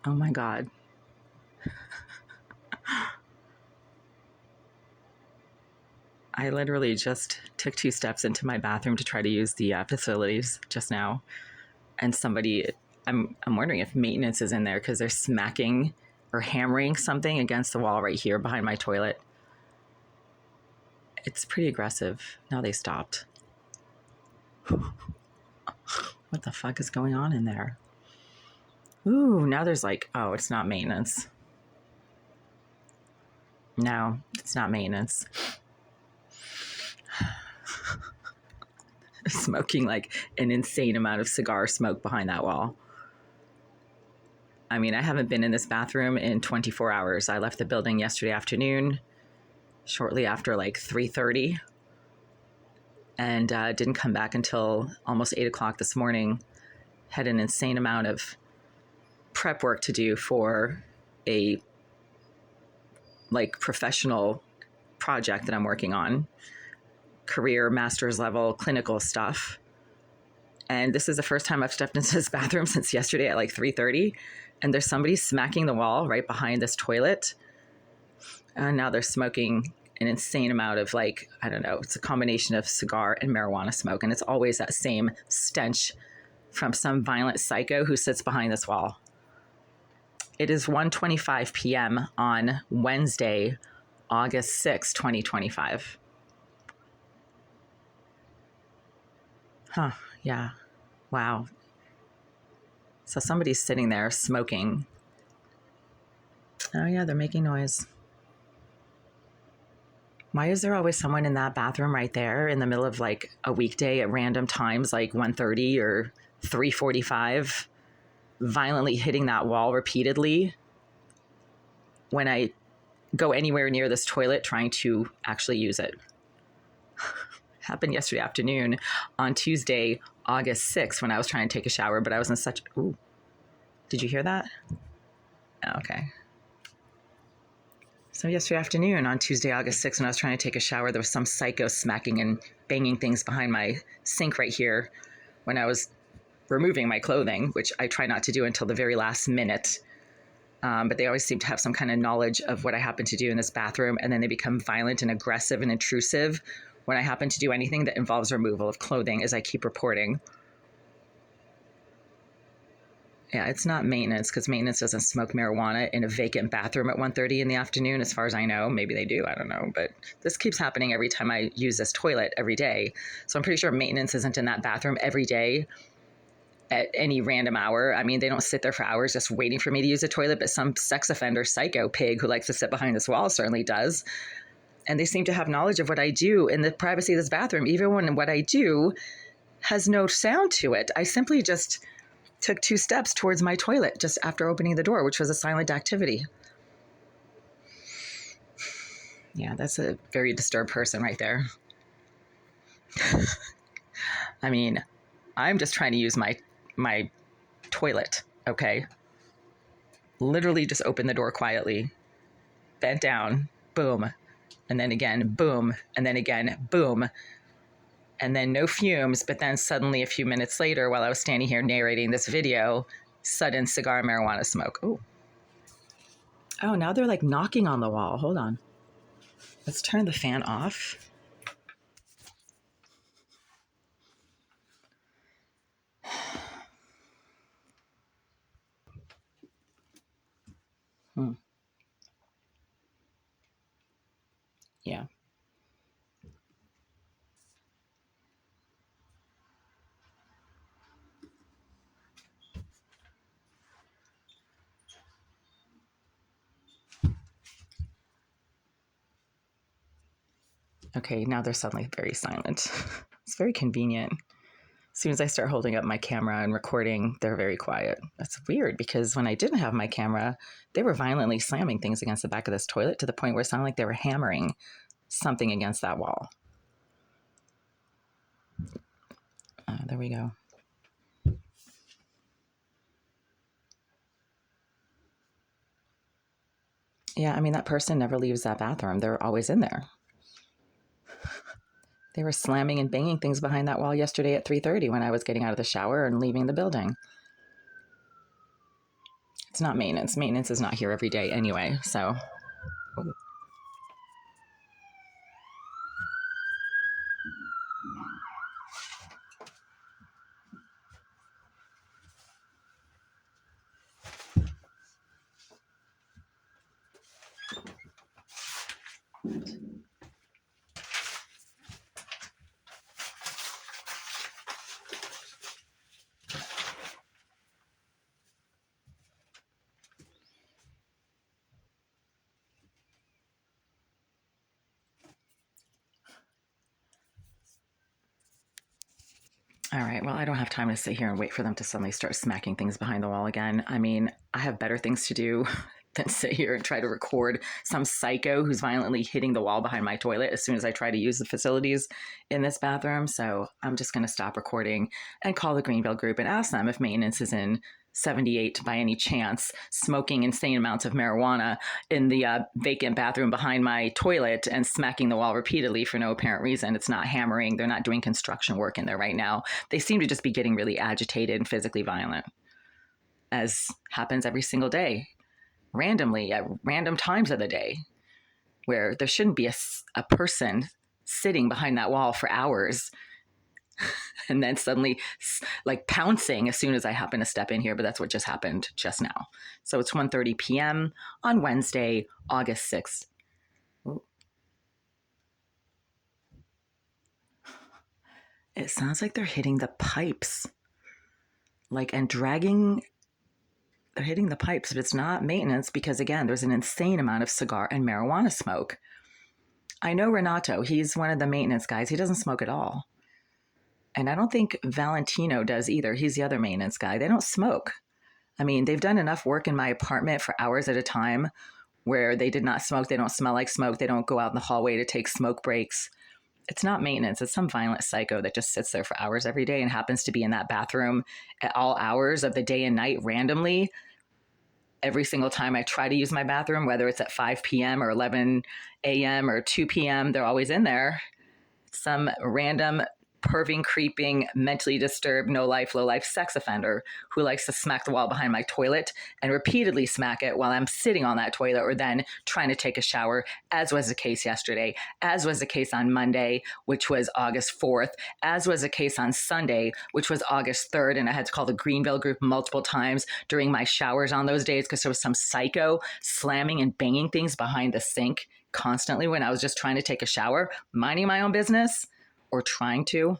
Oh my God. I literally just took 2 steps into my bathroom to try to use the facilities just now. And somebody, I'm wondering if maintenance is in there because they're smacking or hammering something against the wall right here behind my toilet. It's pretty aggressive. Now they stopped. What the fuck is going on in there? Ooh, now there's like, oh, it's not maintenance. No, it's not maintenance. Smoking like an insane amount of cigar smoke behind that wall. I mean, I haven't been in this bathroom in 24 hours. I left the building yesterday afternoon, shortly after like 3:30, and didn't come back until almost 8 o'clock this morning. Had an insane amount of prep work to do for a like professional project that I'm working on, career master's level clinical stuff. And this is the first time I've stepped into this bathroom since yesterday at like 3:30, and there's somebody smacking the wall right behind this toilet. And now they're smoking an insane amount of like, I don't know, it's a combination of cigar and marijuana smoke. And it's always that same stench from some violent psycho who sits behind this wall. It is 1:25 p.m. on Wednesday, August 6, 2025. Huh, yeah. Wow. So somebody's sitting there smoking. Oh yeah, they're making noise. Why is there always someone in that bathroom right there in the middle of like a weekday at random times, like 1:30 or 3:45, violently hitting that wall repeatedly when I go anywhere near this toilet trying to actually use it? Happened yesterday afternoon on Tuesday, August 6th, when I was trying to take a shower, but I was in such, ooh, did you hear that? Oh, okay. So yesterday afternoon on Tuesday, August 6th, when I was trying to take a shower, there was some psycho smacking and banging things behind my sink right here when I was removing my clothing, which I try not to do until the very last minute. But they always seem to have some kind of knowledge of what I happen to do in this bathroom, and then they become violent and aggressive and intrusive when I happen to do anything that involves removal of clothing, as I keep reporting. Yeah, it's not maintenance, because maintenance doesn't smoke marijuana in a vacant bathroom at 1:30 in the afternoon, as far as I know. Maybe they do, I don't know. But this keeps happening every time I use this toilet every day. So I'm pretty sure maintenance isn't in that bathroom every day at any random hour. I mean, they don't sit there for hours just waiting for me to use the toilet, but some sex offender psycho pig who likes to sit behind this wall certainly does. And they seem to have knowledge of what I do in the privacy of this bathroom, even when what I do has no sound to it. I simply just took 2 steps towards my toilet just after opening the door, which was a silent activity. Yeah, that's a very disturbed person right there. I mean, I'm just trying to use my toilet, okay? Literally just opened the door quietly, bent down, boom, and then again, boom, and then again, boom, and then no fumes, but then suddenly a few minutes later, while I was standing here narrating this video, sudden cigar marijuana smoke. Ooh. Oh, now they're like knocking on the wall. Hold on. Let's turn the fan off. Yeah. Okay, now they're suddenly very silent. It's very convenient. As soon as I start holding up my camera and recording, they're very quiet. That's weird, because when I didn't have my camera, they were violently slamming things against the back of this toilet to the point where it sounded like they were hammering something against that wall. There we go. Yeah, I mean, that person never leaves that bathroom. They're always in there. They were slamming and banging things behind that wall yesterday at 3:30 when I was getting out of the shower and leaving the building. It's not maintenance. Maintenance is not here every day anyway, so. All right, well, I don't have time to sit here and wait for them to suddenly start smacking things behind the wall again. I mean, I have better things to do than sit here and try to record some psycho who's violently hitting the wall behind my toilet as soon as I try to use the facilities in this bathroom. So I'm just going to stop recording and call the Greenville group and ask them if maintenance is in 78 by any chance, smoking insane amounts of marijuana in the vacant bathroom behind my toilet and smacking the wall repeatedly for no apparent reason. It's not hammering. They're not doing construction work in there right now. They seem to just be getting really agitated and physically violent, as happens every single day, randomly at random times of the day, where there shouldn't be a person sitting behind that wall for hours and then suddenly like pouncing as soon as I happen to step in here. But that's what just happened just now. So it's 1:30 p.m. on Wednesday, August 6th. Ooh. It sounds like they're hitting the pipes, like, and dragging. They're hitting the pipes, but it's not maintenance because, again, there's an insane amount of cigar and marijuana smoke. I know Renato. He's one of the maintenance guys. He doesn't smoke at all. And I don't think Valentino does either. He's the other maintenance guy. They don't smoke. I mean, they've done enough work in my apartment for hours at a time where they did not smoke. They don't smell like smoke. They don't go out in the hallway to take smoke breaks. It's not maintenance. It's some violent psycho that just sits there for hours every day and happens to be in that bathroom at all hours of the day and night randomly. Every single time I try to use my bathroom, whether it's at 5 p.m. or 11 a.m. or 2 p.m., they're always in there. Some random perving, creeping, mentally disturbed, no life, low life sex offender who likes to smack the wall behind my toilet and repeatedly smack it while I'm sitting on that toilet or then trying to take a shower, as was the case yesterday, as was the case on Monday, which was August 4th, as was the case on Sunday, which was August 3rd. And I had to call the Greenville group multiple times during my showers on those days because there was some psycho slamming and banging things behind the sink constantly when I was just trying to take a shower, minding my own business or trying to.